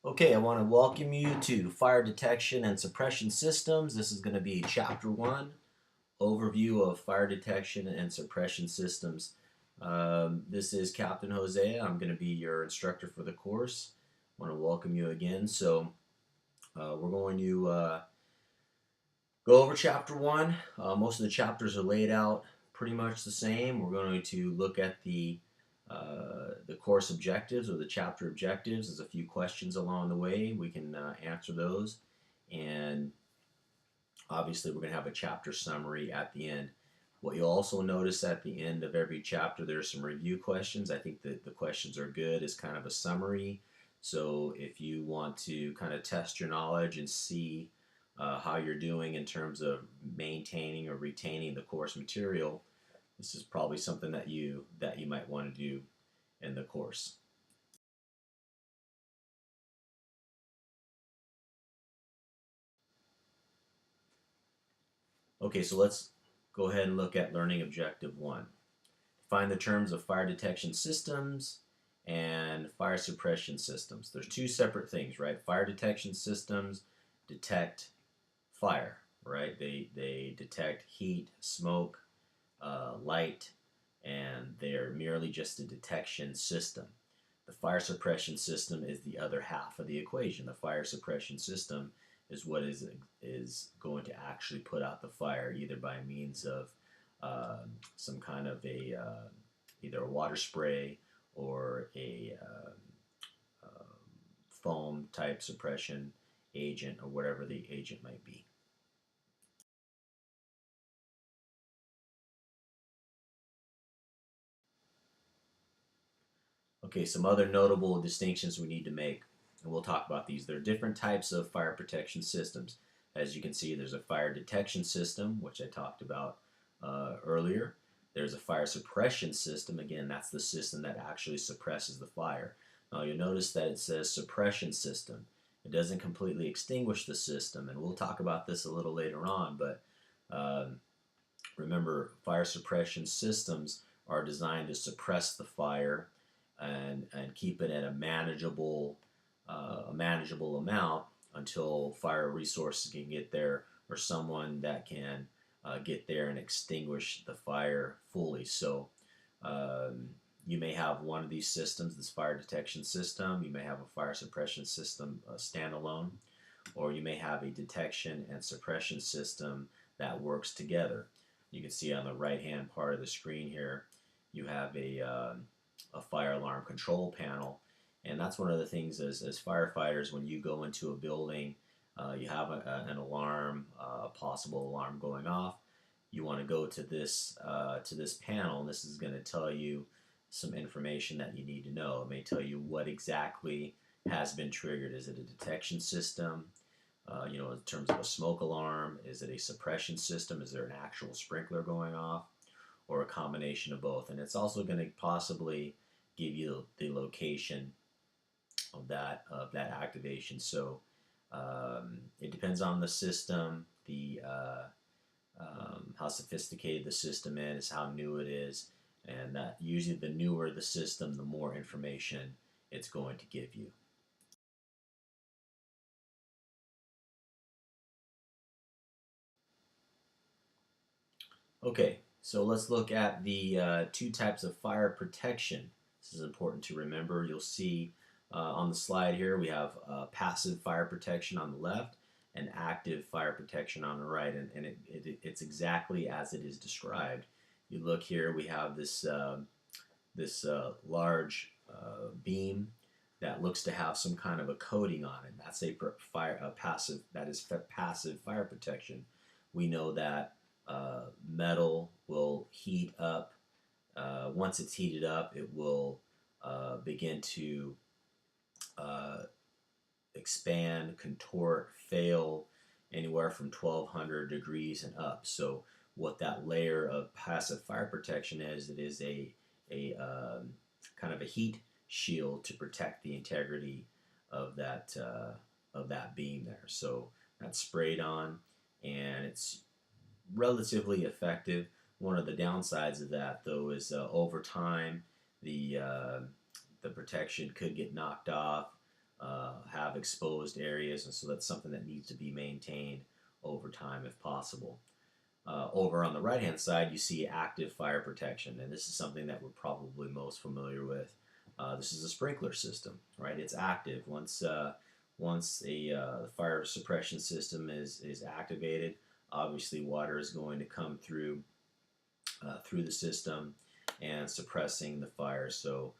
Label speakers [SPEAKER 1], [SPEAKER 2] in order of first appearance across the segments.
[SPEAKER 1] Okay, I want to welcome you to Fire Detection and Suppression Systems. This is going to be Chapter 1, Overview of Fire Detection and Suppression Systems. This is Captain Jose. I'm going to be your instructor for the course. I want to welcome you again. We're going to go over Chapter 1. Most of the chapters are laid out pretty much the same. We're going to look at the course objectives or the chapter objectives. There's a few questions along the way. We can answer those. And obviously, we're going to have a chapter summary at the end. What you'll also notice at the end of every chapter, there's some review questions. I think that the questions are good as kind of a summary. So if you want to kind of test your knowledge and see how you're doing in terms of maintaining or retaining the course material, this is probably something that you might want to do in the course. Okay, so let's go ahead and look at learning objective 1. Find the terms of fire detection systems and fire suppression systems. There's two separate things, right? Fire detection systems detect fire, right? They detect heat, smoke, light, and they're merely just a detection system. The fire suppression system is the other half of the equation. The fire suppression system is what is going to actually put out the fire, either by means of some kind of either a water spray or a foam type suppression agent or whatever the agent might be. Okay, some other notable distinctions we need to make, and we'll talk about these. There are different types of fire protection systems. As you can see, there's a fire detection system, which I talked about earlier. There's a fire suppression system. Again, that's the system that actually suppresses the fire. Now, you'll notice that it says suppression system. It doesn't completely extinguish the system, and we'll talk about this a little later on, but remember, fire suppression systems are designed to suppress the fire and keep it at a manageable amount until fire resources can get there or someone that can get there and extinguish the fire fully. So you may have one of these systems, this fire detection system. You may have a fire suppression system standalone, or you may have a detection and suppression system that works together. You can see on the right hand part of the screen here, you have a fire alarm control panel. And that's one of the things as firefighters, when you go into a building, you have an alarm, a possible alarm going off. You want to go to this panel, and this is going to tell you some information that you need to know. It may tell you what exactly has been triggered. Is it a detection system? In terms of a smoke alarm, is it a suppression system? Is there an actual sprinkler going off, or a combination of both? And it's also going to possibly give you the location of that activation. So it depends on the system, the how sophisticated the system is, how new it is, and that usually the newer the system, the more information it's going to give you. Okay, so let's look at the two types of fire protection. This is important to remember. You'll see on the slide here we have passive fire protection on the left and active fire protection on the right, and it's exactly as it is described. You look here, we have this large beam that looks to have some kind of a coating on it. That's passive. That is passive fire protection. We know that metal will heat up. Once it's heated up, it will begin to uh, expand, contort, fail anywhere from 1200 degrees and up. So what that layer of passive fire protection is, it is a kind of a heat shield to protect the integrity of that beam there. So that's sprayed on, and it's relatively effective. One of the downsides of that, though, is over time the protection could get knocked off. have exposed areas, and so that's something that needs to be maintained over time if possible. Over on the right hand side, you see active fire protection, and this is something that we're probably most familiar with. This is a sprinkler system, right? It's active. Once a fire suppression system is activated, obviously water is going to come through the system and suppressing the fire. So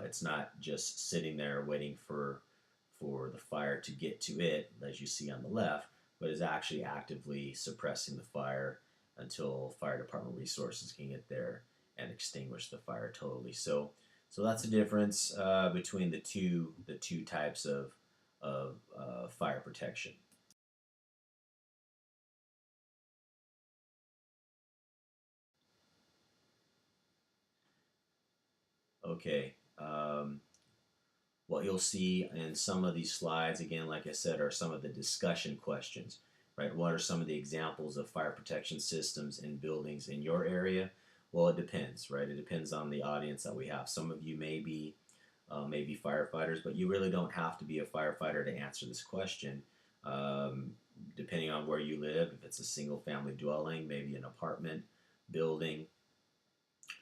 [SPEAKER 1] it's not just sitting there waiting for the fire to get to it, as you see on the left, but is actually actively suppressing the fire until fire department resources can get there and extinguish the fire totally. So that's the difference between the two types of fire protection. Okay. What you'll see in some of these slides, again, like I said, are some of the discussion questions, right? What are some of the examples of fire protection systems in buildings in your area? Well, it depends, right? It depends on the audience that we have. Some of you may be firefighters, but you really don't have to be a firefighter to answer this question. Um, Depending on where you live, if it's a single family dwelling, maybe an apartment building,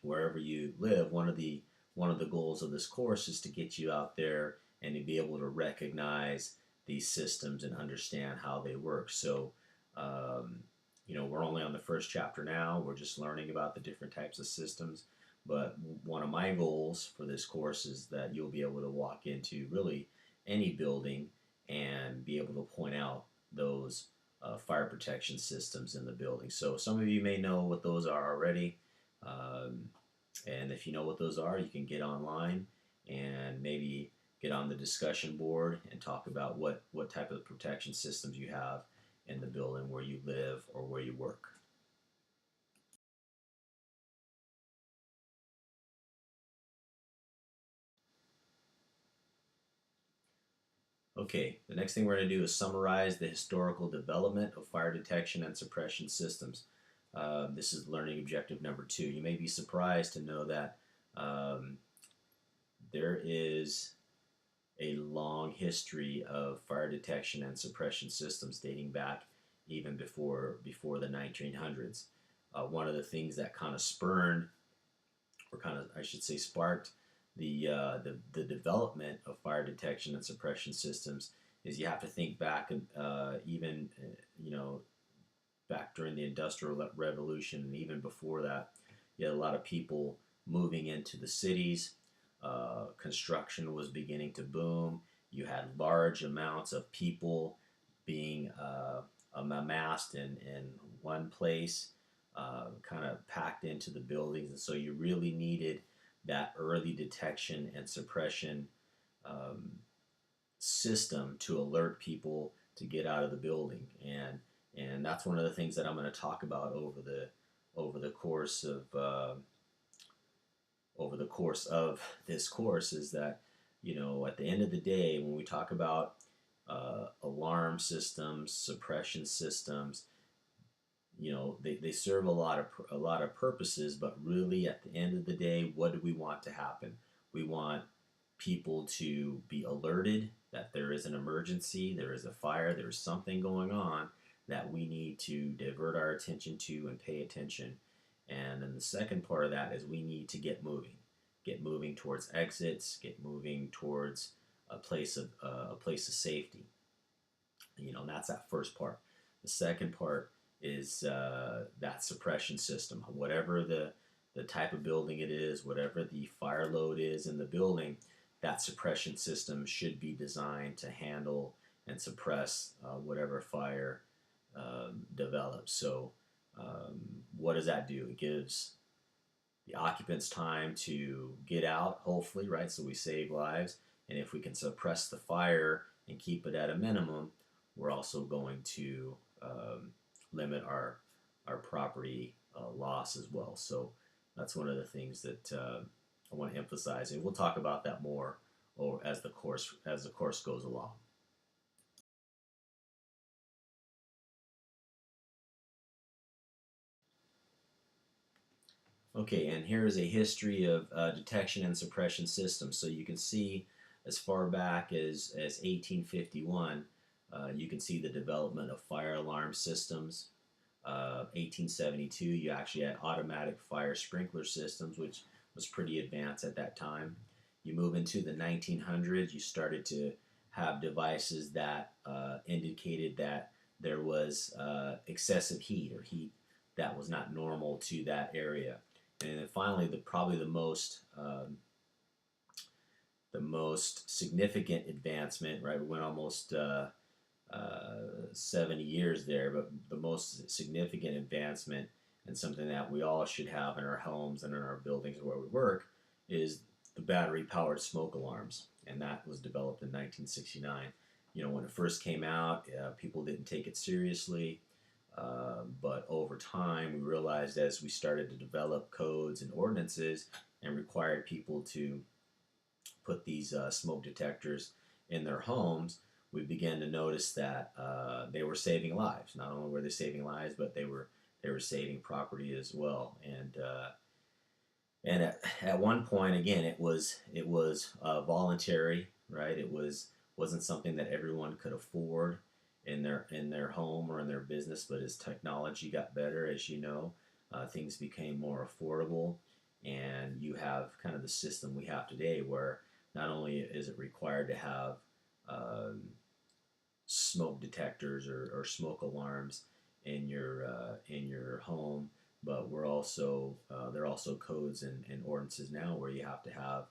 [SPEAKER 1] wherever you live, one of the goals of this course is to get you out there and to be able to recognize these systems and understand how they work. So, um, we're only on the first chapter now. We're just learning about the different types of systems. But one of my goals for this course is that you'll be able to walk into really any building and be able to point out those fire protection systems in the building. So some of you may know what those are already. Um, and if you know what those are, you can get online and maybe get on the discussion board and talk about what type of protection systems you have in the building where you live or where you work. Okay, the next thing we're going to do is summarize the historical development of fire detection and suppression systems. This is learning objective number 2. You may be surprised to know that um, there is a long history of fire detection and suppression systems dating back even before the 1900s. One of the things that kind of spurned, or kind of I should say sparked the development of fire detection and suppression systems is you have to think back even back during the Industrial Revolution and even before that, you had a lot of people moving into the cities. Construction was beginning to boom. You had large amounts of people being amassed in one place, kind of packed into the buildings. And so you really needed that early detection and suppression um, system to alert people to get out of the building. And that's one of the things that I'm going to talk about over the course of this course is that at the end of the day when we talk about alarm systems, suppression systems, they serve a lot of purposes, but really at the end of the day, what do we want to happen? We want people to be alerted that there is an emergency, there is a fire, there's something going on that we need to divert our attention to and pay attention. And then the second part of that is we need to get moving towards exits, get moving towards a place of safety. And that's that first part. The second part is that suppression system. Whatever the type of building it is, whatever the fire load is in the building, that suppression system should be designed to handle and suppress whatever fire develops. So, what does that do? It gives the occupants time to get out, hopefully, right? So we save lives. And if we can suppress the fire and keep it at a minimum, we're also going to limit our property loss as well. So that's one of the things that I want to emphasize, and we'll talk about that more or as the course goes along. Okay, and here is a history of detection and suppression systems. So you can see as far back as 1851, you can see the development of fire alarm systems. 1872, you actually had automatic fire sprinkler systems, which was pretty advanced at that time. You move into the 1900s, you started to have devices that indicated that there was excessive heat or heat that was not normal to that area. And then finally, probably the most significant advancement, right? We went almost 70 years there, but the most significant advancement and something that we all should have in our homes and in our buildings where we work is the battery powered smoke alarms. And that was developed in 1969. You know, when it first came out, people didn't take it seriously. But over time, we realized as we started to develop codes and ordinances and required people to put these smoke detectors in their homes, we began to notice that they were saving lives. Not only were they saving lives, but they were saving property as well. And at one point, again, it was voluntary, right? Wasn't something that everyone could afford in their home or in their business. But as technology got better, as you know, things became more affordable, and you have kind of the system we have today, where not only is it required to have um, smoke detectors or smoke alarms in your home, but we're also there are also codes and ordinances now where you have to have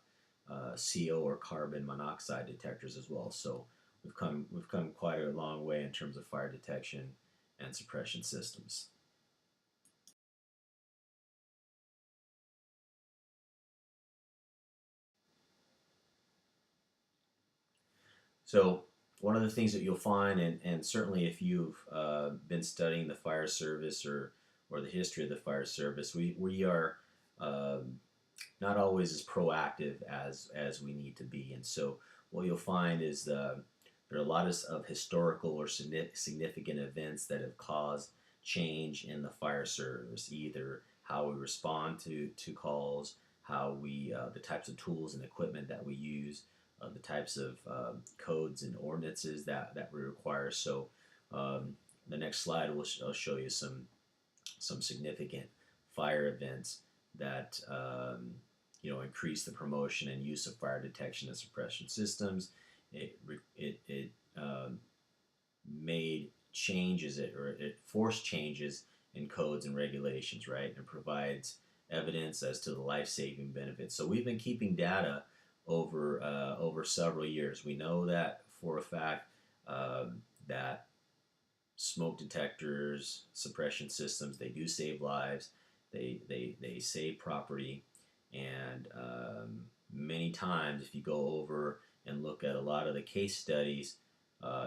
[SPEAKER 1] CO or carbon monoxide detectors as well. So we've come quite a long way in terms of fire detection and suppression systems. So one of the things that you'll find, and certainly if you've been studying the fire service or the history of the fire service, we are um, not always as proactive as we need to be. And so what you'll find is there are a lot of historical or significant events that have caused change in the fire service, either how we respond to calls, how we the types of tools and equipment that we use, the types of codes and ordinances that we require. So um, the next slide will show you some significant fire events that increase the promotion and use of fire detection and suppression systems. It made changes or it forced changes in codes and regulations, right, and provides evidence as to the life-saving benefits. So we've been keeping data over several years. We know that for a fact that smoke detectors, suppression systems, they do save lives. They save property, and many times, if you go over and look at a lot of the case studies,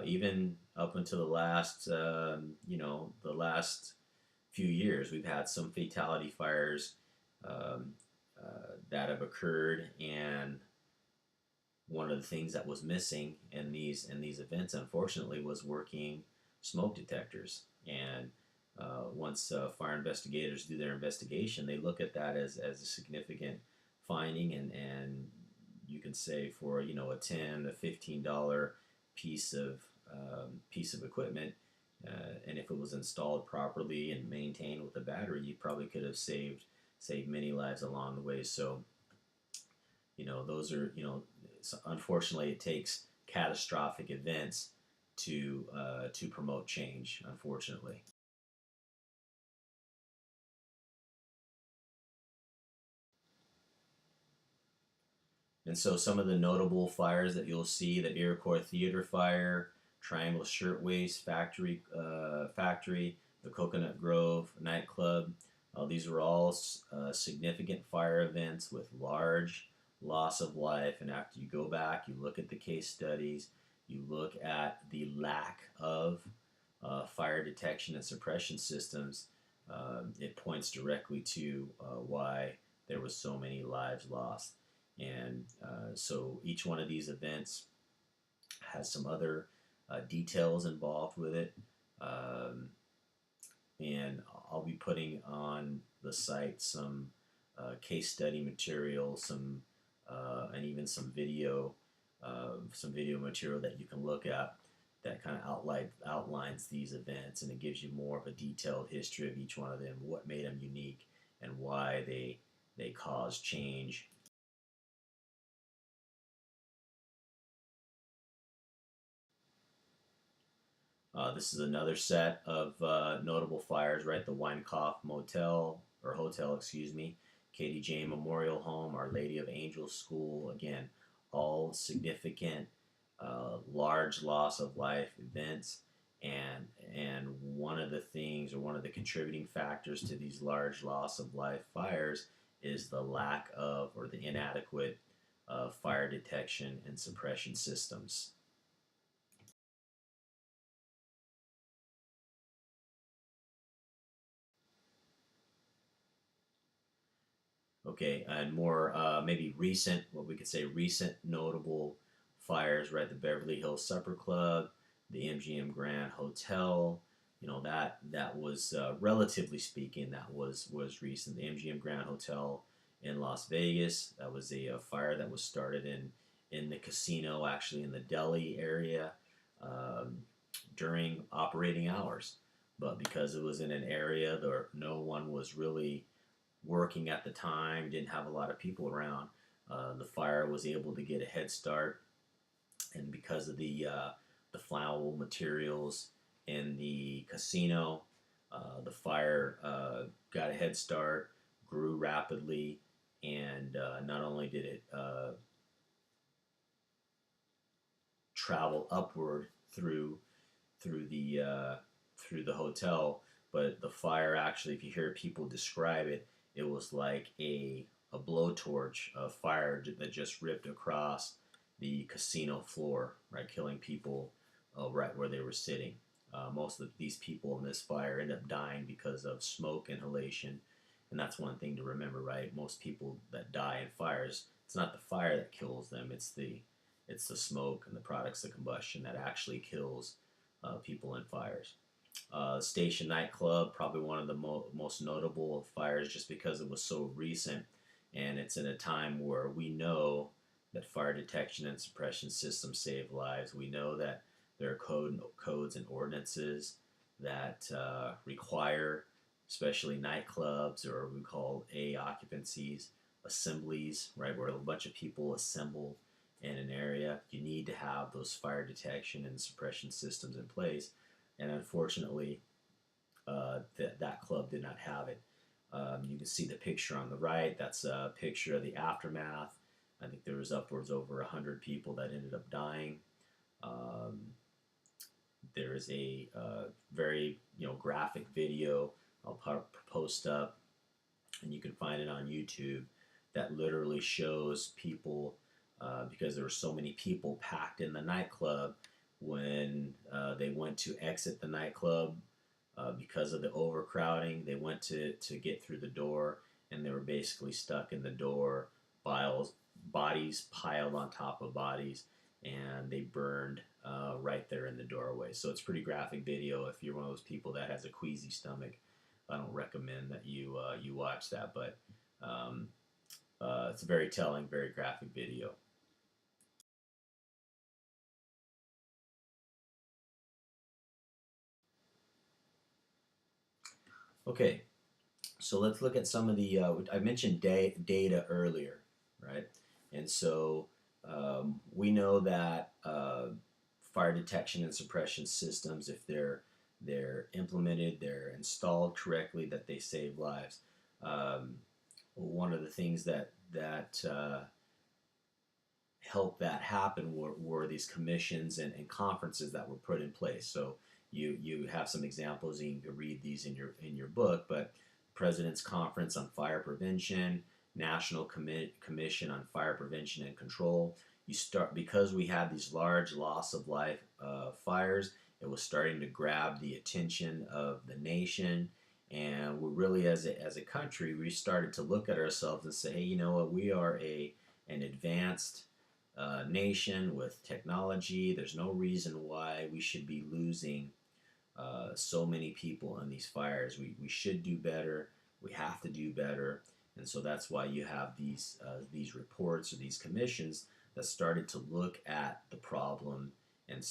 [SPEAKER 1] even up until the last few years, we've had some fatality fires um, that have occurred, and one of the things that was missing in these events, unfortunately, was working smoke detectors. And once fire investigators do their investigation, they look at that as a significant finding, and you can say for a $10 to $15 piece of piece of equipment, and if it was installed properly and maintained with a battery, you probably could have saved many lives along the way. So those are unfortunately it takes catastrophic events to promote change, unfortunately. And so some of the notable fires that you'll see: the Iroquois Theater Fire, Triangle Shirtwaist Factory, the Coconut Grove nightclub. These were all significant fire events with large loss of life. And after you go back, you look at the case studies, you look at the lack of fire detection and suppression systems, it points directly to why there was so many lives lost. And so each one of these events has some other details involved with it. Um, and I'll be putting on the site some case study material, and even some video some video material that you can look at that kind of outlines these events, and it gives you more of a detailed history of each one of them, what made them unique, and why they caused change. This is another set of notable fires, right? The Weinkauf Motel, or Hotel, excuse me, Katie Jane Memorial Home, Our Lady of Angels School. Again, all significant, large loss of life events. And one of the things, or one of the contributing factors to these large loss of life fires, is the lack of, or the inadequate fire detection and suppression systems. Okay, and more maybe recent, what we could say recent notable fires, right? The Beverly Hills Supper Club, the MGM Grand Hotel. You know, that was relatively speaking, that was recent. The MGM Grand Hotel in Las Vegas. That was a fire that was started in the casino, actually in the Delhi area, um, during operating hours. But because it was in an area where no one was really working at the time, didn't have a lot of people around, the fire was able to get a head start, and because of the flammable materials in the casino, the fire got a head start, grew rapidly, and not only did it travel upward through through the hotel, but the fire actually, if you hear people describe it, it was like a blowtorch of fire that just ripped across the casino floor, right, killing people right where they were sitting. Most of these people in this fire end up dying because of smoke inhalation, and that's one thing to remember, right? Most people that die in fires, it's not the fire that kills them; it's the smoke and the products of combustion that actually kills people in fires. Station nightclub, probably one of the most notable fires, just because it was so recent, and it's in a time where we know that fire detection and suppression systems save lives. We know that there are codes and ordinances that require, especially nightclubs, or we call A occupancies, assemblies, right, where a bunch of people assemble in an area. You need to have those fire detection and suppression systems in place, and unfortunately, that club did not have it. You can see the picture on the right. That's a picture of the aftermath. I think there was upwards over 100 people that ended up dying. Um, there is a very graphic video I'll post up, and you can find it on YouTube, that literally shows people, because there were so many people packed in the nightclub when they went to exit the nightclub, because of the overcrowding. They went to get through the door, and they were basically stuck in the door, piles, bodies piled on top of bodies, and they burned right there in the doorway. So it's pretty graphic video. If you're one of those people that has a queasy stomach, I don't recommend that you watch that, but um, it's a very telling, very graphic video. Okay, so let's look at some of the. I mentioned data earlier, right? And so we know that fire detection and suppression systems, if they're implemented, they're installed correctly, that they save lives. Um, One of the things that help that happen were these commissions and conferences that were put in place. So you have some examples, and you can read these in your book. But President's Conference on Fire Prevention, National Commission on Fire Prevention and Control. You start, because we had these large loss of life fires. It was starting to grab the attention of the nation, and we really, as a country, we started to look at ourselves and say, hey, you know what? We are a an advanced nation with technology. There's no reason why we should be losing so many people in these fires. We should do better. We have to do better, and so that's why you have these reports or these commissions that started to look at the problem and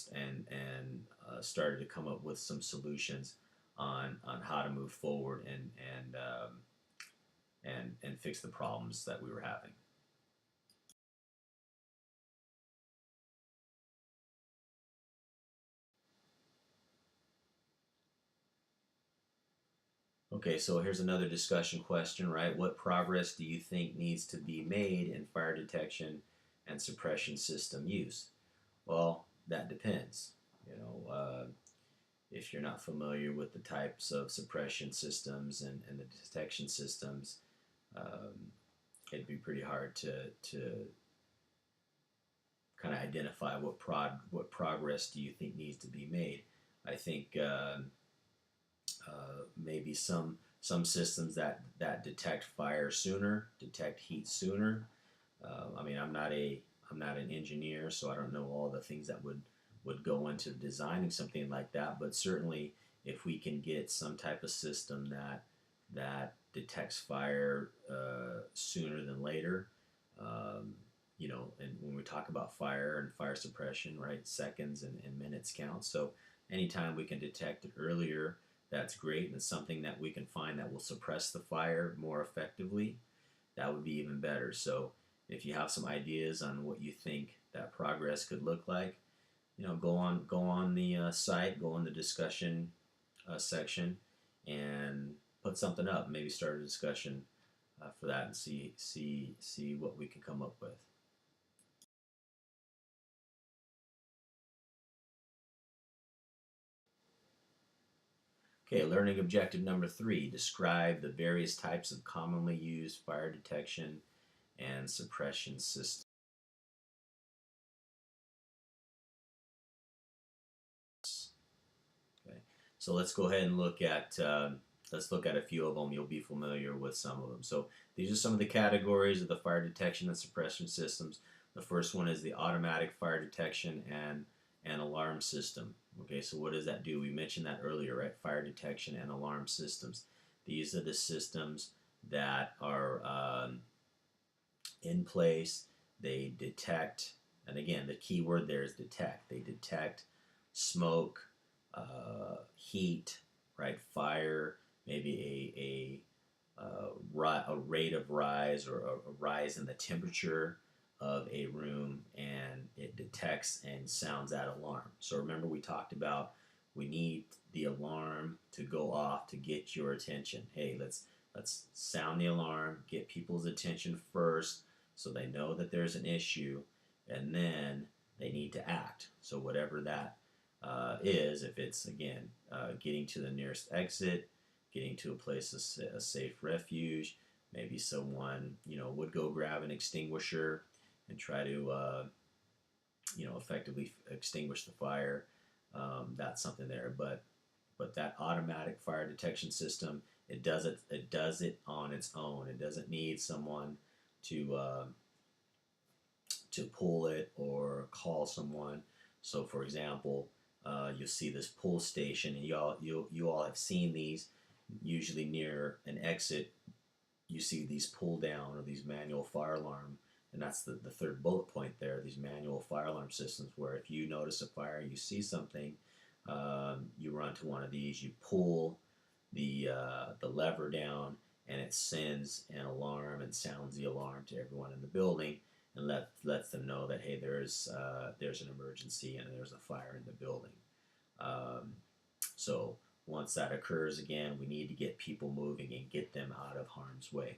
[SPEAKER 1] started to come up with some solutions on how to move forward and fix the problems that we were having. Okay, so here's another discussion question, right? What progress do you think needs to be made in fire detection and suppression system use? Well, that depends. If you're not familiar with the types of suppression systems and the detection systems, um, it'd be pretty hard to kind of identify what progress do you think needs to be made. I think maybe some systems that detect fire sooner, detect heat sooner. I mean, I'm not an engineer, so I don't know all the things that would go into designing something like that. But certainly, if we can get some type of system that detects fire sooner than later, um, and when we talk about fire and fire suppression, right, seconds and minutes count. So anytime we can detect it earlier, that's great, and it's something that we can find that will suppress the fire more effectively, that would be even better. So if you have some ideas on what you think that progress could look like, go on the site, go on the discussion section, and put something up. Maybe start a discussion for that and see what we can come up with. Okay, learning objective number 3: describe the various types of commonly used fire detection and suppression systems. Okay, so let's go ahead and let's look at a few of them. You'll be familiar with some of them. So these are some of the categories of the fire detection and suppression systems. The first one is the automatic fire detection and alarm system. Okay, so what does that do? We mentioned that earlier, right? Fire detection and alarm systems. These are the systems that are in place. They detect, and again, the key word there is detect. They detect smoke, heat, right? Fire, maybe a rate of rise or a rise in the temperature of a room, and it detects and sounds that alarm. So remember, we talked about we need the alarm to go off to get your attention. Hey, let's sound the alarm, get people's attention first, so they know that there's an issue, and then they need to act. So whatever that is, if it's again getting to the nearest exit, getting to a place of a safe refuge, maybe someone would go grab an extinguisher and try to effectively extinguish the fire. That's something there, but that automatic fire detection system, it does it on its own. It doesn't need someone to to pull it or call someone. So, for example, you'll see this pull station, and you all have seen these. Usually near an exit, you see these pull down or these manual fire alarm, and that's the third bullet point there. These manual fire alarm systems, where if you notice a fire, you see something, you run to one of these, you pull the lever down, and it sends an alarm and sounds the alarm to everyone in the building, and lets them know that hey, there's an emergency and there's a fire in the building. Um, so once that occurs, again, we need to get people moving and get them out of harm's way.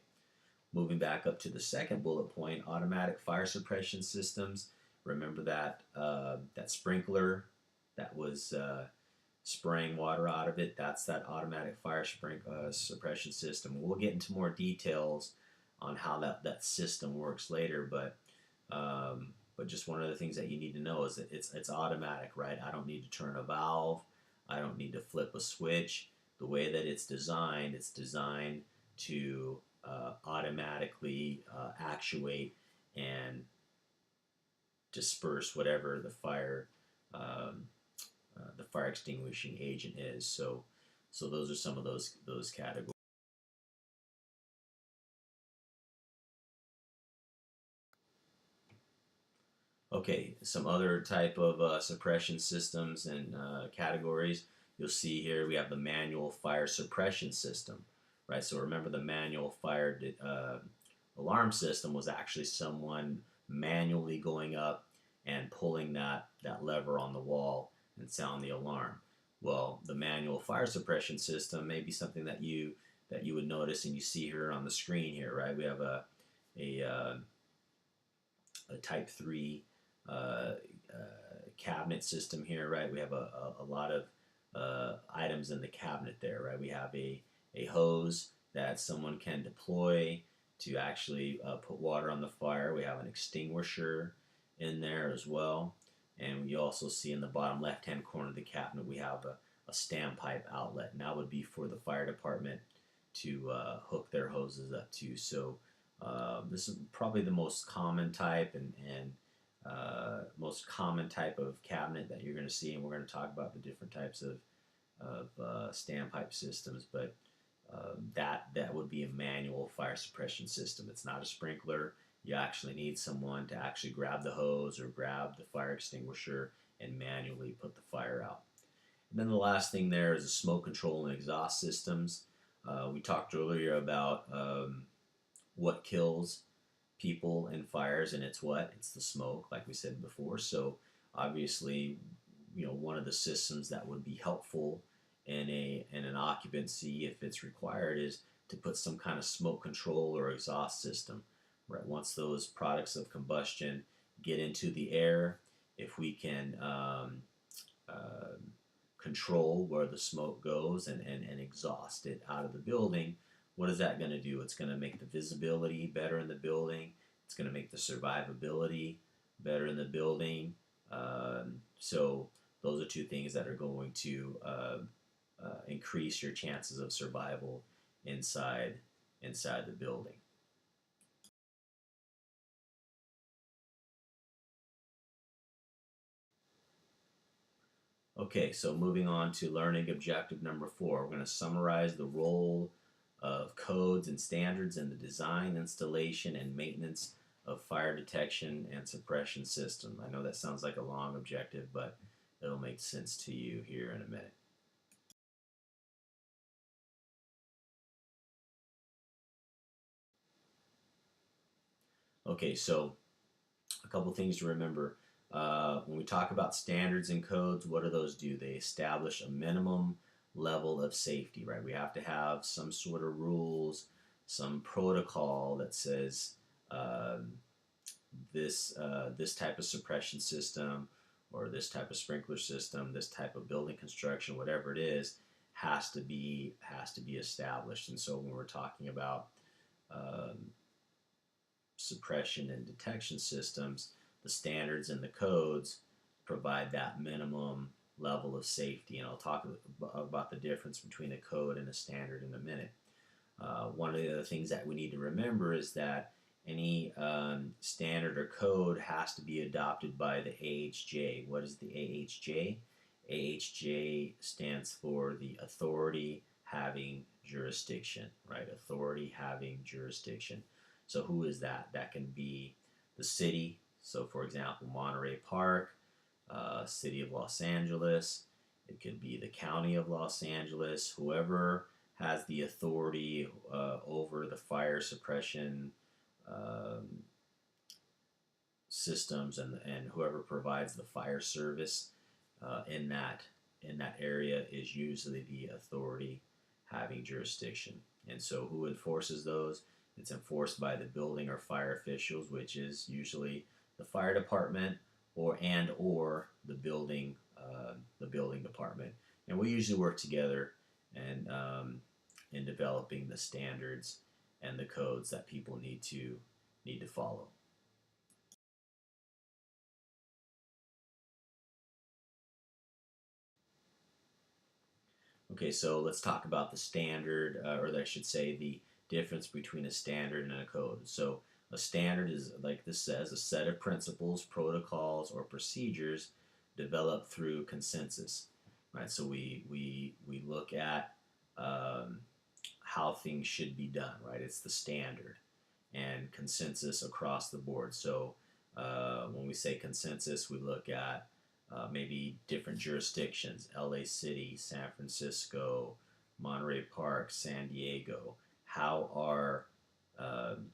[SPEAKER 1] Moving back up to the second bullet point, automatic fire suppression systems. Remember that sprinkler that was spraying water out of it. That's that automatic fire suppression system. We'll get into more details on how that system works later, but just one of the things that you need to know is that it's automatic, right? I don't need to turn a valve. I don't need to flip a switch. The way that it's designed to automatically actuate and disperse whatever um, the fire extinguishing agent is. So those are some of those categories. Okay, some other type of suppression systems and categories. You'll see here we have the manual fire suppression system, right? So remember the manual fire alarm system was actually someone manually going up and pulling that lever on the wall and sound the alarm. Well, the manual fire suppression system may be something that you would notice and you see here on the screen here, right? We have a, uh, a Type 3 uh, cabinet system here, right? We have a lot of items in the cabinet there, right? We have a hose that someone can deploy to actually put water on the fire. We have an extinguisher in there as well. And you also see in the bottom left hand corner of the cabinet, we have a standpipe outlet. And that would be for the fire department to hook their hoses up to. So this is probably the most common type and most common type of cabinet that you're going to see, and we're going to talk about the different types of standpipe systems. But that would be a manual fire suppression system. It's not a sprinkler. You actually need someone to actually grab the hose or grab the fire extinguisher and manually put the fire out. And then the last thing there is the smoke control and exhaust systems. We talked earlier about what kills people in fires, and it's what? It's the smoke, like we said before. So obviously, one of the systems that would be helpful in an occupancy, if it's required, is to put some kind of smoke control or exhaust system. Right, once those products of combustion get into the air, if we can uh, control where the smoke goes and exhaust it out of the building, what is that going to do? It's going to make the visibility better in the building. It's going to make the survivability better in the building. So those are two things that are going to increase your chances of survival inside the building. Okay, so moving on to learning objective number 4, we're going to summarize the role of codes and standards in the design, installation, and maintenance of fire detection and suppression system. I know that sounds like a long objective, but it'll make sense to you here in a minute. Okay, so a couple things to remember. When we talk about standards and codes, what do those do? They establish a minimum level of safety, right? We have to have some sort of rules, some protocol that says this type of suppression system or this type of sprinkler system, this type of building construction, whatever it is, has to be established. And so when we're talking about um, suppression and detection systems, the standards and the codes provide that minimum level of safety. And I'll talk about the difference between a code and a standard in a minute. One of the other things that we need to remember is that any standard or code has to be adopted by the AHJ. What is the AHJ? AHJ stands for the authority having jurisdiction, right? Authority having jurisdiction. So who is that? That can be the city. So for example, Monterey Park, City of Los Angeles. It could be the County of Los Angeles. Whoever has the authority over the fire suppression um, systems and whoever provides the fire service in that area is usually the authority having jurisdiction. And so who enforces those? It's enforced by the building or fire officials, which is usually the fire department or the building department. And we usually work together and in developing the standards and the codes that people need to follow. Okay, so let's talk about the standard, or I should say, the difference between a standard and a code. So a standard is, like this says, a set of principles, protocols, or procedures developed through consensus. Right. So we look at um, how things should be done. Right. It's the standard and consensus across the board. So When we say consensus, we look at maybe different jurisdictions: LA City, San Francisco, Monterey Park, San Diego. How are um,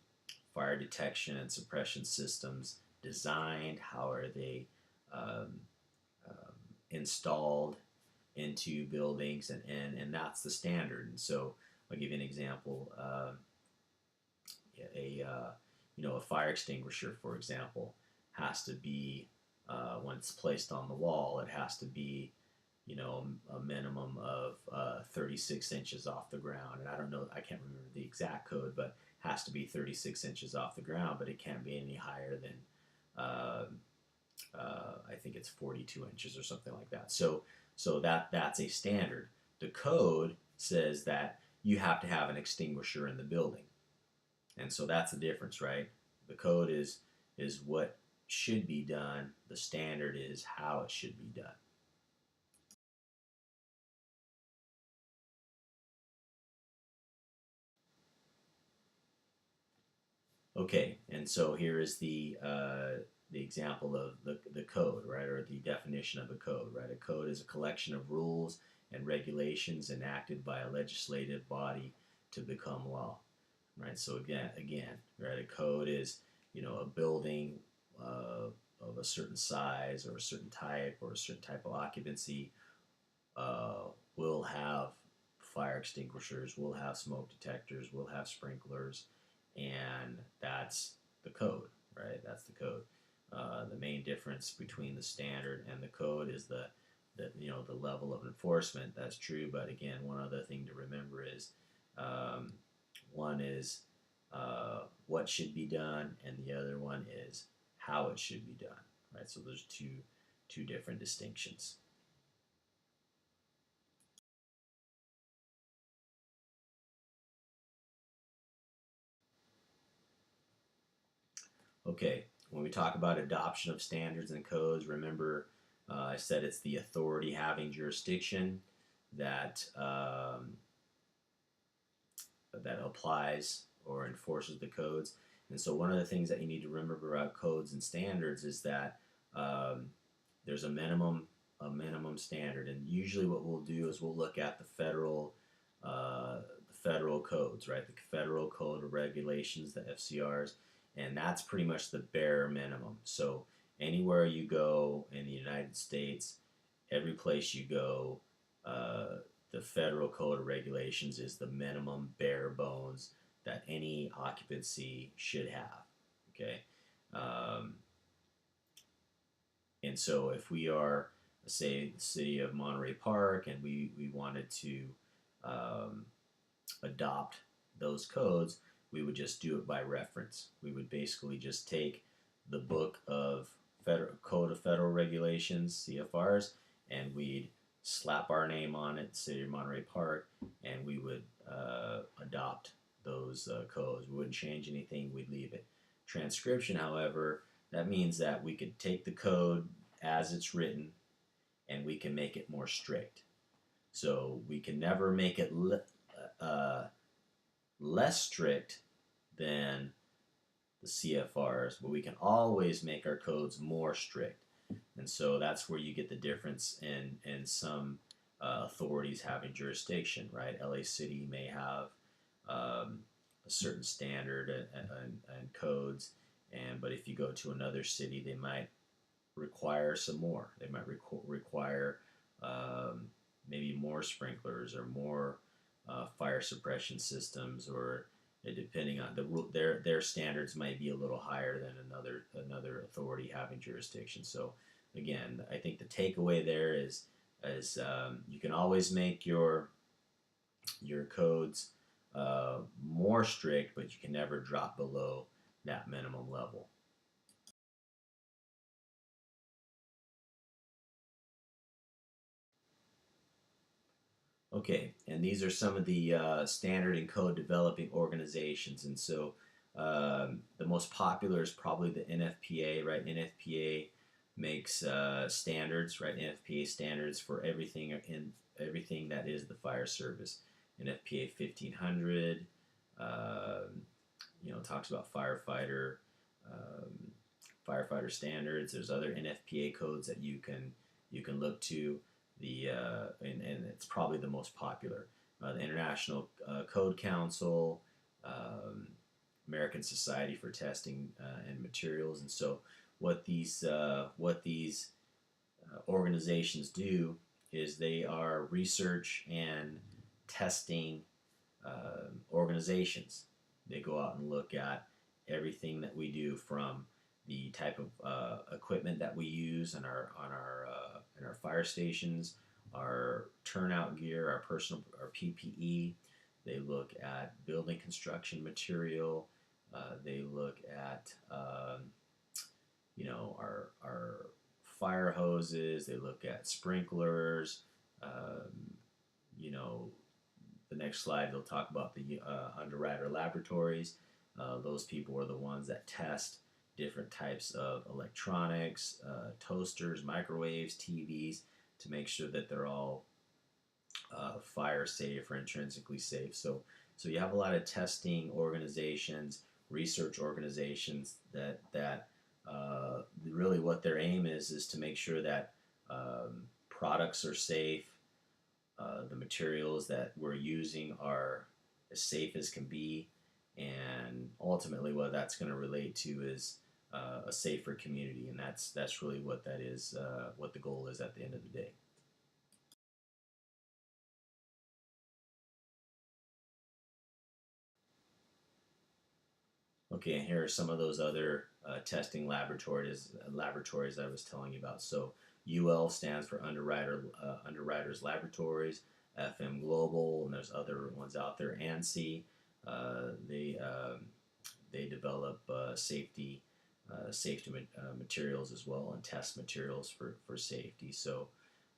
[SPEAKER 1] fire detection and suppression systems designed? How are they um, installed into buildings? And that's the standard. And so I'll give you an example. A fire extinguisher, for example, has to be when it's placed on the wall, it has to be a minimum of 36 inches off the ground. And I don't know, I can't remember the exact code, but has to be 36 inches off the ground, but it can't be any higher than uh, I think it's 42 inches or something like that. So that's a standard. The code says that you have to have an extinguisher in the building, and so that's the difference, right? The code is what should be done. The standard is how it should be done. Okay, and so here is the example of the code, right, or the definition of a code, right? A code is a collection of rules and regulations enacted by a legislative body to become law, right? So again, right, a code is a building of a certain size or a certain type or a certain type of occupancy uh, will have fire extinguishers, will have smoke detectors, will have sprinklers, and that's the code, right? That's the code. The main difference between the standard and the code is the level of enforcement. That's true, but again, one other thing to remember is um, one is what should be done, and the other one is how it should be done, right? So there's two different distinctions. Okay, when we talk about adoption of standards and codes, remember I said it's the authority having jurisdiction that that applies or enforces the codes. And so one of the things that you need to remember about codes and standards is that um, there's a minimum standard, and usually what we'll do is we'll look at the federal codes, right? The federal code of regulations, the FCRs, and that's pretty much the bare minimum. So anywhere you go in the United States, every place you go, uh, the federal code of regulations is the minimum bare bones that any occupancy should have. Okay, um, and so if we are, say, the city of Monterey Park, and we wanted to um, adopt those codes, we would just do it by reference. We would basically just take the book of Federal Code of Federal Regulations, CFRs, and we'd slap our name on it, City of Monterey Park, and we would adopt those codes. We wouldn't change anything, we'd leave it. Transcription, however, that means that we could take the code as it's written and we can make it more strict. So we can never make it uh, less strict than the CFRs, but we can always make our codes more strict. And so that's where you get the difference in some authorities having jurisdiction, right? LA City may have a certain standard and codes, but if you go to another city, they might require some more. They might require um, maybe more sprinklers or more fire suppression systems, or depending on their standards might be a little higher than another authority having jurisdiction. So again, I think the takeaway there is you can always make your codes more strict, but you can never drop below that minimum level. Okay, and these are some of the standard and code developing organizations. And so the most popular is probably the NFPA, right? NFPA makes standards, right? NFPA standards for everything that is the fire service. NFPA 1500, talks about firefighter. Um, firefighter standards. There's other NFPA codes that you can look to. And it's probably the most popular. The International Code Council, um, American Society for Testing and Materials, and so what these organizations do is they are research and testing organizations. They go out and look at everything that we do, from the type of equipment that we use in our fire stations, our turnout gear, our PPE. They look at building construction material. They look at our fire hoses. They look at sprinklers. Um, you know, the next slide they'll talk about the underwriter laboratories. Those people are the ones that test different types of electronics, toasters, microwaves, TVs, to make sure that they're all fire safe or intrinsically safe. So you have a lot of testing organizations, research organizations that really what their aim is to make sure that products are safe, the materials that we're using are as safe as can be, and ultimately what that's going to relate to is a safer community, and that's really what that is, what the goal is at the end of the day. Okay, and here are some of those other testing laboratories I was telling you about. So UL stands for Underwriters Laboratories, FM Global, and there's other ones out there. ANSI, they develop safety materials as well, and test materials for safety. So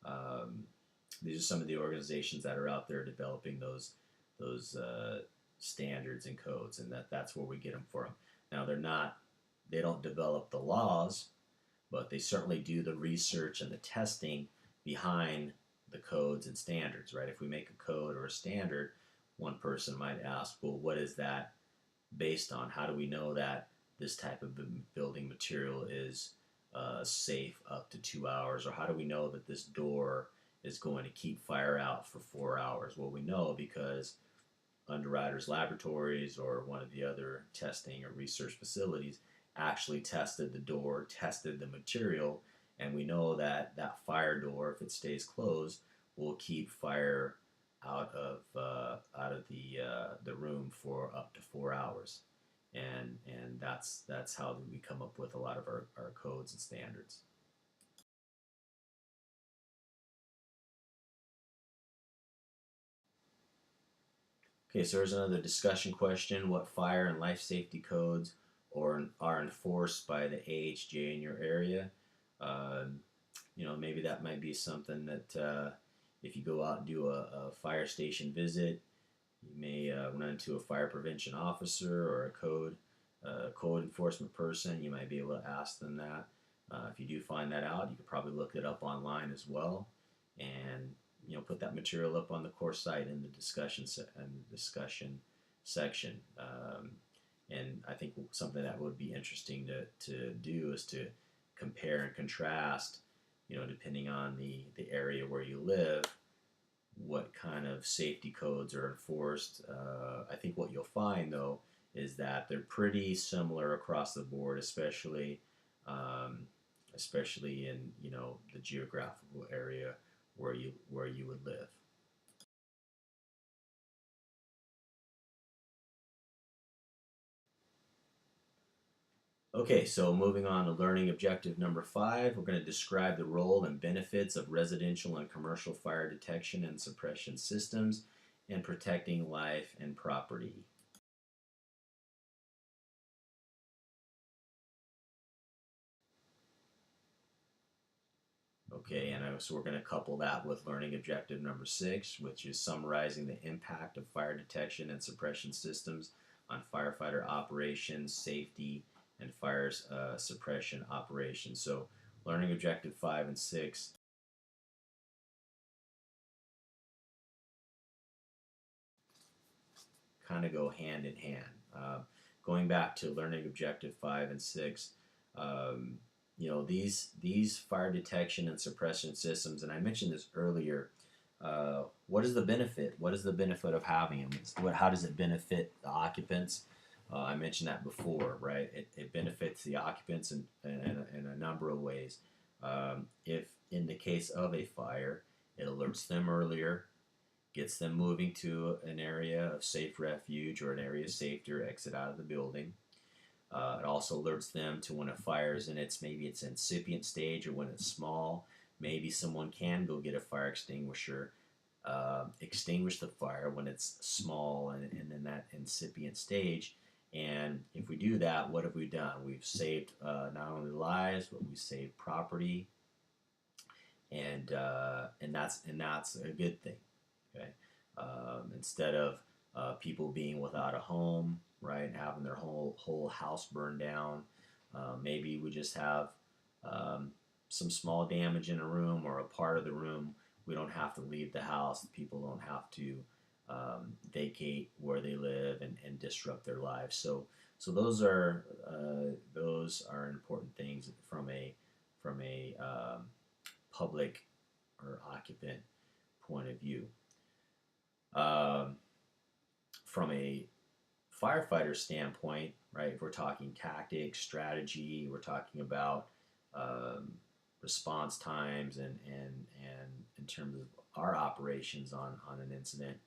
[SPEAKER 1] um, these are some of the organizations that are out there developing those standards and codes, and that's where we get them from. Now they don't develop the laws, but they certainly do the research and the testing behind the codes and standards, right? If we make a code or a standard, one person might ask, well, what is that based on? How do we know that this type of building material is safe up to 2 hours? Or how do we know that this door is going to keep fire out for 4 hours? Well, we know because Underwriters Laboratories or one of the other testing or research facilities actually tested the door, tested the material, and we know that that fire door, if it stays closed, will keep fire out of the room for up to 4 hours, and that's how we come up with a lot of our codes and standards. Okay, so here's another discussion question. What fire and life safety codes are enforced by the AHJ in your area? Um, maybe that might be something that if you go out and do a fire station visit, you may run into a fire prevention officer or a code enforcement person. You might be able to ask them that. If you do find that out, you could probably look it up online as well, and put that material up on the course site in the discussion section. And I think something that would be interesting to do is to compare and contrast, depending on the area where you live, what kind of safety codes are enforced. I think what you'll find, though, is that they're pretty similar across the board, um, especially in the geographical area where you would live. Okay, so moving on to learning objective number 5, we're going to describe the role and benefits of residential and commercial fire detection and suppression systems in protecting life and property. Okay, and so we're going to couple that with learning objective number 6, which is summarizing the impact of fire detection and suppression systems on firefighter operations, safety, and fire suppression operations. So, learning objective 5 and 6 kind of go hand in hand. Going back to learning objective 5 and 6, Um, these fire detection and suppression systems, and I mentioned this earlier. What is the benefit? What is the benefit of having them? How does it benefit the occupants? I mentioned that before, right? It benefits the occupants in a number of ways. If in the case of a fire, it alerts them earlier, gets them moving to an area of safe refuge or an area of safety or exit out of the building. It also alerts them to when a fire is in its incipient stage or when it's small. Maybe someone can go get a fire extinguisher, extinguish the fire when it's small and in that incipient stage. And if we do that, what have we done? We've saved not only lives, but we've saved property, and that's a good thing. Okay, instead of people being without a home, right, having their whole house burned down, maybe we just have um, some small damage in a room or a part of the room. We don't have to leave the house. People don't have to vacate where they live and disrupt their lives. So those are important things from a public or occupant point of view. Um, from a firefighter standpoint, right? If we're talking tactics, strategy, we're talking about um, response times and in terms of our operations on an incident.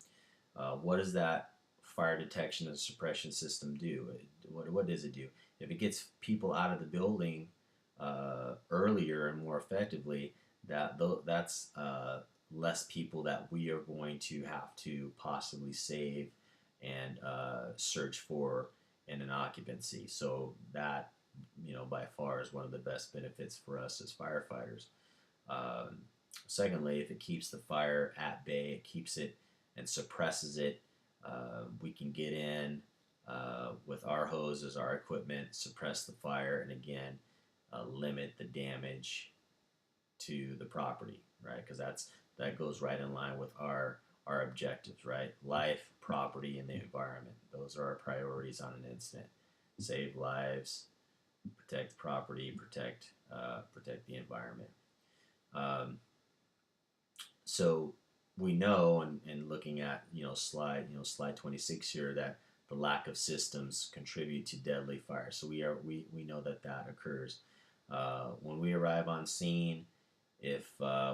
[SPEAKER 1] What does that fire detection and suppression system do? What does it do? If it gets people out of the building earlier and more effectively, that's less people that we are going to have to possibly save and search for in an occupancy. So that, by far is one of the best benefits for us as firefighters. Um, Secondly, if it keeps the fire at bay, it keeps it and suppresses it. We can get in with our hoses, our equipment, suppress the fire, and again, limit the damage to the property, right? Because that goes right in line with our objectives, right? Life, property, and the environment. Those are our priorities on an incident. Save lives, protect property, protect the environment. Um, so we know, and looking at slide 26 here, that the lack of systems contribute to deadly fire. So we know that occurs when we arrive on scene. If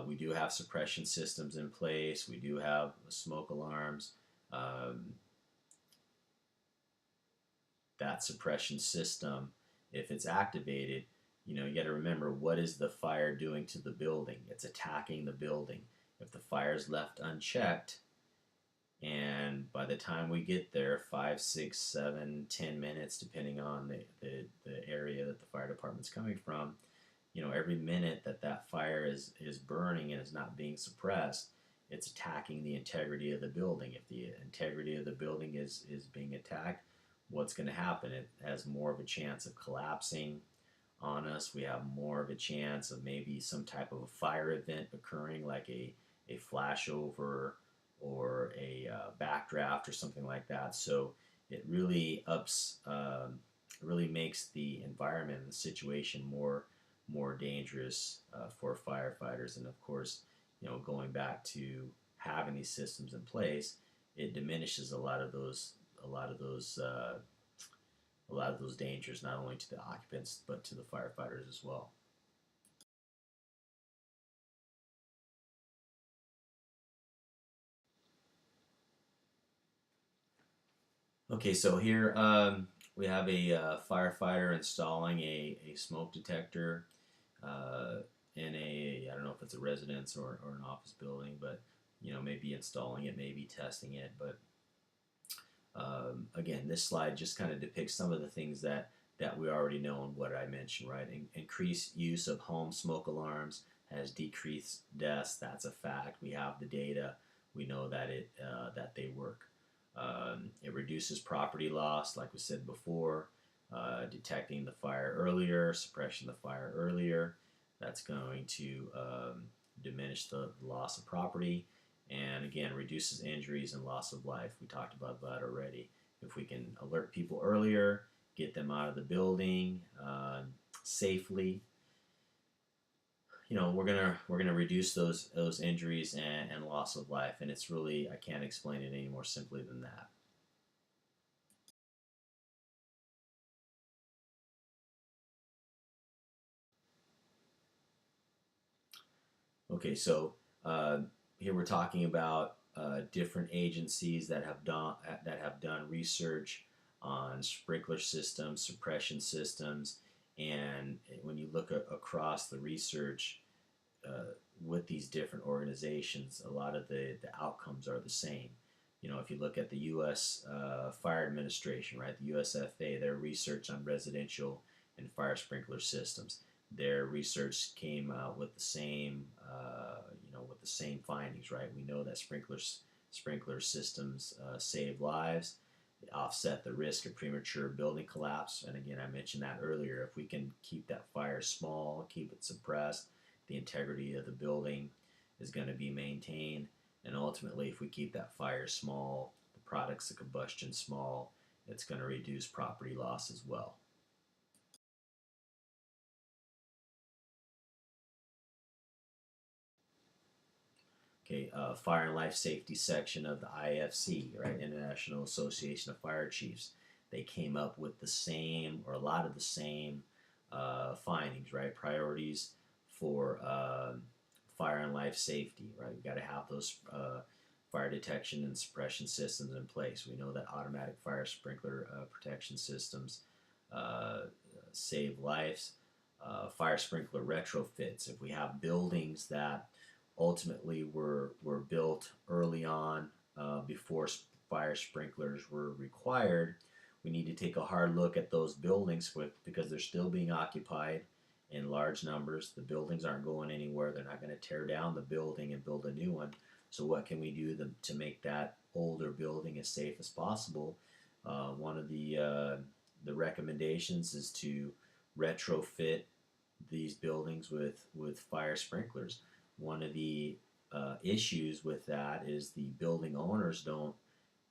[SPEAKER 1] we do have suppression systems in place, we do have smoke alarms. Um, that suppression system, if it's activated, you got to remember, what is the fire doing to the building? It's attacking the building. If the fire is left unchecked, and by the time we get there, 5, 6, 7, 10 minutes, depending on the area that the fire department's coming from, every minute that fire is burning and is not being suppressed, it's attacking the integrity of the building. If the integrity of the building is being attacked, what's going to happen? It has more of a chance of collapsing on us. We have more of a chance of maybe some type of a fire event occurring, like a flashover or a backdraft or something like that. So it really really makes the environment and the situation more dangerous for firefighters. And of course, going back to having these systems in place, it diminishes a lot of those a lot of those dangers, not only to the occupants but to the firefighters as well. Okay, so here we have a firefighter installing a smoke detector uh, in I don't know if it's a residence or an office building, but maybe installing it, maybe testing it. But again, this slide just kind of depicts some of the things that we already know and what I mentioned, right? Increased use of home smoke alarms has decreased deaths. That's a fact. We have the data. We know that they work. It reduces property loss, like we said before, detecting the fire earlier, suppressing the fire earlier. That's going to diminish the loss of property, and again, reduces injuries and loss of life. We talked about that already. If we can alert people earlier, get them out of the building, safely, we're gonna reduce those injuries and loss of life. And it's really, I can't explain it any more simply than that. Okay, so uh, here we're talking about different agencies that have done research on sprinkler systems, suppression systems, and when you look across the research uh, with these different organizations, a lot of the outcomes are the same. If you look at the U.S. Fire Administration, right, the USFA, their research on residential and fire sprinkler systems, their research came out with the same, with the same findings, right? We know that sprinkler systems save lives, they offset the risk of premature building collapse. And again, I mentioned that earlier. If we can keep that fire small, keep it suppressed, the integrity of the building is going to be maintained. And ultimately, if we keep that fire small, the products of combustion small, it's going to reduce property loss as well. Okay, Fire and Life Safety section of the IFC, right, International Association of Fire Chiefs. They came up with the same, or a lot of the same findings, right? Priorities for fire and life safety, right? We've got to have those fire detection and suppression systems in place. We know that automatic fire sprinkler protection systems uh, save lives. Fire sprinkler retrofits. If we have buildings that ultimately were built early on before fire sprinklers were required, we need to take a hard look at those buildings because they're still being occupied in large numbers. The buildings aren't going anywhere. They're not going to tear down the building and build a new one. So what can we do to make that older building as safe as possible? One of the recommendations is to retrofit these buildings with fire sprinklers. One of the issues with that is the building owners don't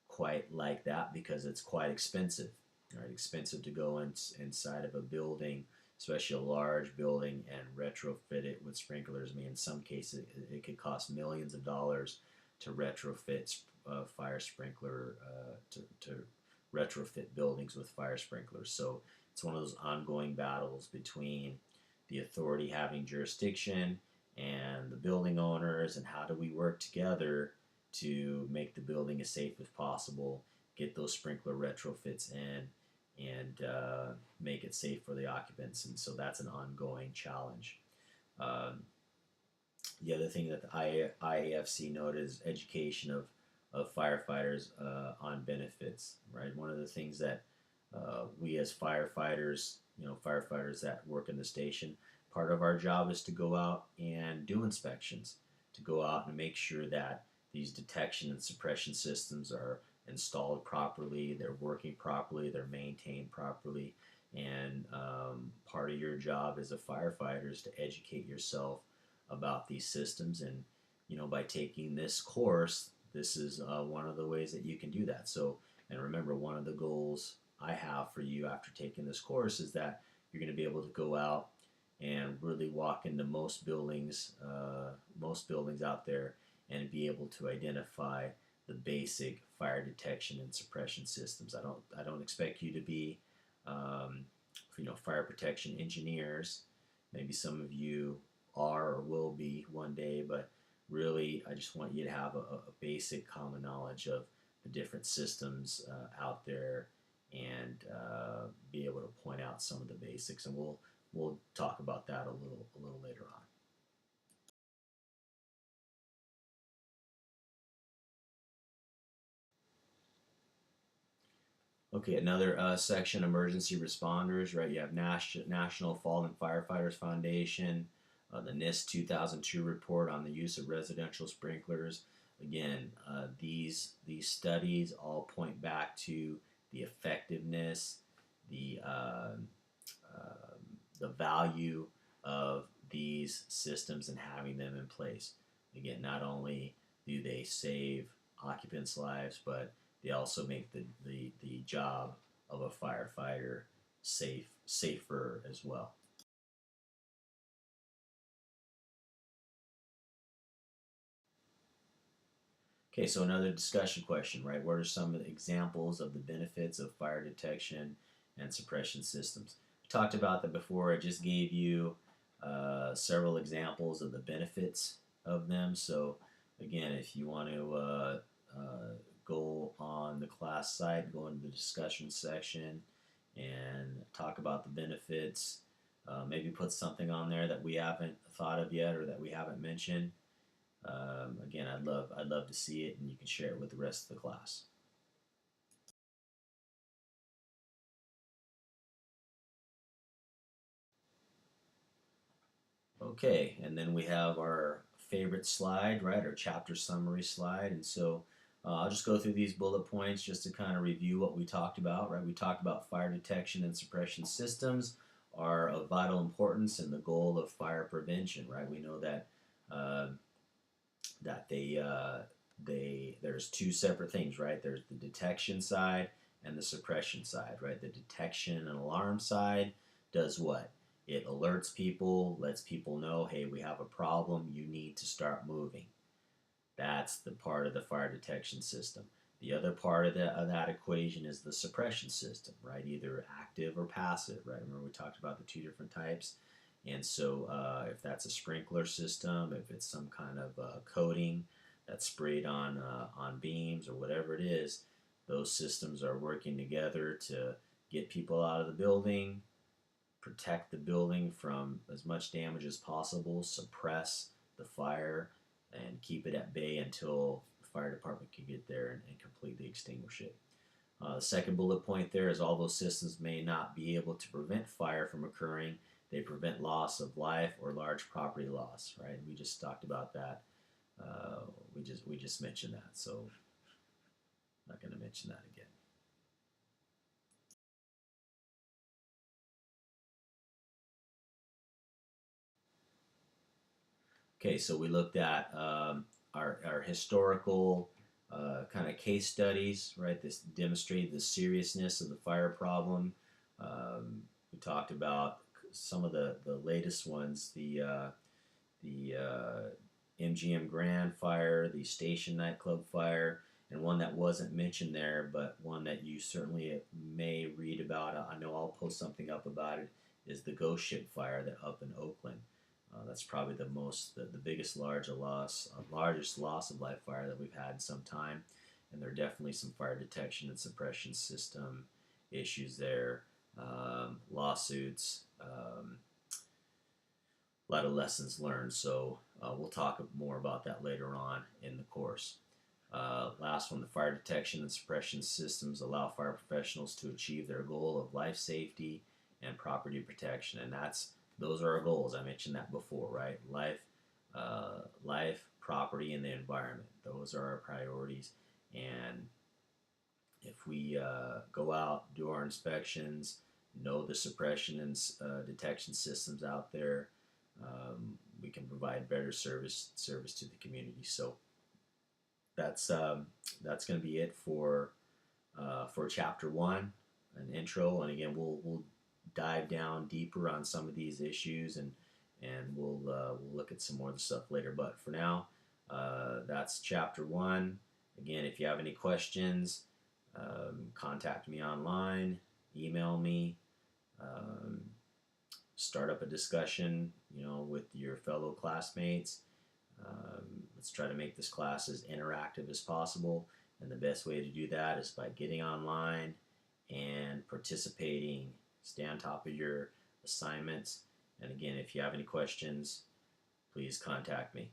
[SPEAKER 1] quite like that because it's quite expensive. Right, expensive to go inside of a building, especially a large building, and retrofit it with sprinklers. I mean, in some cases, it could cost millions of dollars to retrofit fire sprinkler to retrofit buildings with fire sprinklers. So it's one of those ongoing battles between the authority having jurisdiction and the building owners, and how do we work together to make the building as safe as possible, get those sprinkler retrofits in, and make it safe for the occupants. And so that's an ongoing challenge. Um, the other thing that the IAFC noted is education of firefighters on benefits, right? One of the things that we as firefighters, firefighters that work in the station, part of our job is to go out and do inspections, to go out and make sure that these detection and suppression systems are installed properly, they're working properly, they're maintained properly. And part of your job as a firefighter is to educate yourself about these systems. And by taking this course, this is one of the ways that you can do that. So, and remember, one of the goals I have for you after taking this course is that you're going to be able to go out and really walk into most buildings out there, and be able to identify the basic fire detection and suppression systems. I don't expect you to be um, fire protection engineers. Maybe some of you are or will be one day, but really I just want you to have a basic common knowledge of the different systems out there, and be able to point out some of the basics. And we'll talk about that a little later on. Okay, another section, emergency responders, right? You have National Fallen Firefighters Foundation, the NIST 2002 report on the use of residential sprinklers. Again, these studies all point back to the effectiveness, the the value of these systems and having them in place. Again, not only do they save occupants' lives, but they also make the job of a firefighter safer as well. Okay, so another discussion question, right? What are some of the examples of the benefits of fire detection and suppression systems? We talked about that before. I just gave you several examples of the benefits of them. So, again, if you want to go on the class site, go into the discussion section and talk about the benefits, maybe put something on there that we haven't thought of yet or that we haven't mentioned. Again, I'd love to see it, and you can share it with the rest of the class. Okay, and then we have our favorite slide, right? Our chapter summary slide, and so I'll just go through these bullet points just to kind of review what we talked about, right? We talked about fire detection and suppression systems are of vital importance in the goal of fire prevention, right? We know that uh, that there's two separate things, right? There's the detection side and the suppression side, right? The detection and alarm side does what? It alerts people, lets people know, hey, we have a problem, you need to start moving. That's the part of the fire detection system. The other part of that equation is the suppression system, right? Either active or passive, right? Remember we talked about the two different types. And so if that's a sprinkler system, if it's some kind of coating that's sprayed on beams or whatever it is, those systems are working together to get people out of the building, protect the building from as much damage as possible, suppress the fire, and keep it at bay until the fire department can get there and completely extinguish it. The second bullet point there is all those systems may not be able to prevent fire from occurring. They prevent loss of life or large property loss, right? We just talked about that. We just mentioned that, so I'm not going to mention that again. Okay, so we looked at our historical kind of case studies, right? This demonstrated the seriousness of the fire problem. We talked about some of the latest ones, the MGM Grand fire, the Station nightclub fire, and one that wasn't mentioned there, but one that you certainly may read about. I know I'll post something up about it. Is the Ghost Ship fire that up in Oakland? That's probably the biggest largest loss of life fire that we've had in some time, and there are definitely some fire detection and suppression system issues there, lawsuits, a lot of lessons learned. So we'll talk more about that later on in the course. Last one, the fire detection and suppression systems allow fire professionals to achieve their goal of life safety and property protection, and those are our goals. I mentioned that before, right? Life, property, and the environment. Those are our priorities. And if we go out, do our inspections, know the suppression and detection systems out there, we can provide better service to the community. So that's going to be it for chapter one, an intro. And again, we'll dive down deeper on some of these issues, and we'll look at some more of the stuff later. But for now, that's chapter one. Again, if you have any questions, contact me online, email me, um, start up a discussion, with your fellow classmates. Let's try to make this class as interactive as possible, and the best way to do that is by getting online and participating. Stay on top of your assignments, and again, if you have any questions, please contact me.